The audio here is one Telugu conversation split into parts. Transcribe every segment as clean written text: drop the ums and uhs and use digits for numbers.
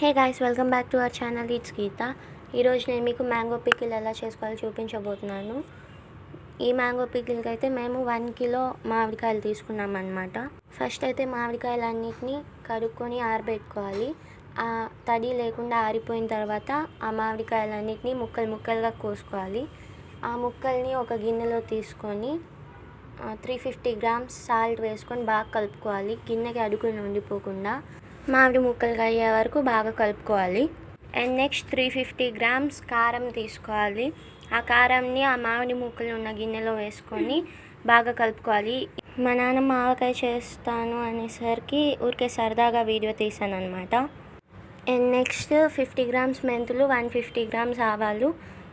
Hey guys, welcome back to our channel. It's Geetha. ఈరోజు నేను మీకు మ్యాంగో పికిల్ ఎలా చేసుకోవాలో చూపించబోతున్నాను. ఈ మ్యాంగో పికిల్కి అయితే మేము 1 కిలో మామిడికాయలు తీసుకున్నాం అన్నమాట. ఫస్ట్ అయితే మామిడికాయలన్నిటిని కడుక్కొని ఆరబెట్టుకోవాలి. ఆ తడి లేకుండా ఆరిపోయిన తర్వాత ఆ మామిడికాయలన్నిటిని ముక్కలుగా కోసుకోవాలి. ఆ ముక్కల్ని ఒక గిన్నెలో తీసుకొని 350 గ్రామ్స్ సాల్ట్ వేసుకొని బాగా కలుపుకోవాలి. గిన్నెకి అడుగుని ఉండిపోకుండా మామిడి ముక్కలు అయ్యే వరకు బాగా కలుపుకోవాలి. అండ్ నెక్స్ట్ 350 గ్రామ్స్ కారం తీసుకోవాలి. ఆ కారంని ఆ మామిడి ముక్కలు ఉన్న గిన్నెలో వేసుకొని బాగా కలుపుకోవాలి. మా నాన్నమ్మ ఆవకాయ చేస్తాను అనేసరికి ఊరికే సరదాగా వీడియో తీసాను అనమాట. అండ్ నెక్స్ట్ 50 గ్రామ్స్ మెంతులు, 150 గ్రామ్స్ ఆవాలు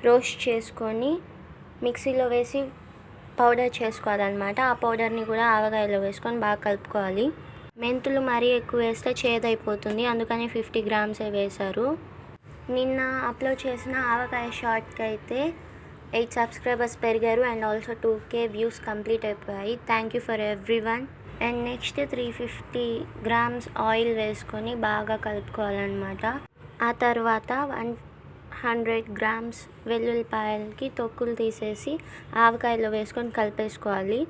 రోస్ట్ చేసుకొని మిక్సీలో వేసి పౌడర్ చేసుకోవాలన్నమాట. ఆ పౌడర్ని కూడా ఆవకాయలో వేసుకొని బాగా కలుపుకోవాలి. మెంతులు మరీ ఎక్కువ వేస్తే చేదైపోతుంది, అందుకని 50 గ్రామ్సే వేశారు. నిన్న అప్లోడ్ చేసిన ఆవకాయ షార్ట్కి అయితే 8 సబ్స్క్రైబర్స్ పెరిగారు and also 2K views complete అయిపోయాయి. Thank you for everyone. And next 350 grams oil వేసుకొని బాగా కలుపుకోవాలన్నమాట. ఆ తర్వాత 100 గ్రామ్స్ వెల్లుల్లిపాయలకి తొక్కులు తీసేసి ఆవకాయలో వేసుకొని కలిపేసుకోవాలి.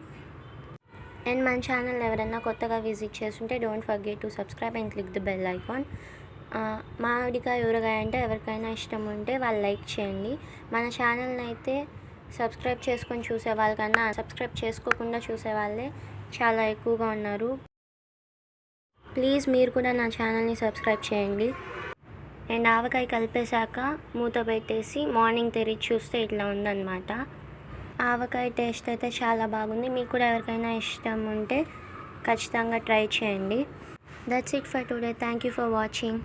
అండ్ మన ఛానల్ ఎవరైనా కొత్తగా విజిట్ చేస్తుంటే don't forget to subscribe and click the bell icon. మామిడికాయ ఊరగాయ అంటే ఎవరికైనా ఇష్టం ఉంటే వాళ్ళు లైక్ చేయండి. మన ఛానల్ని అయితే సబ్స్క్రైబ్ చేసుకొని చూసే వాళ్ళకన్నా సబ్స్క్రైబ్ చేసుకోకుండా చూసే వాళ్ళే చాలా ఎక్కువగా ఉన్నారు. ప్లీజ్ మీరు కూడా నా ఛానల్ని సబ్స్క్రైబ్ చేయండి. అండ్ ఆవకాయ కలిపేశాక మూత పెట్టేసి మార్నింగ్ తెరిచి చూస్తే ఇట్లా ఉందన్నమాట. ఆవకాయ టేస్ట్ అయితే చాలా బాగుంది. మీకు కూడా ఎవరికైనా ఇష్టం ఉంటే ఖచ్చితంగా ట్రై చేయండి. That's it for today. Thank you for watching.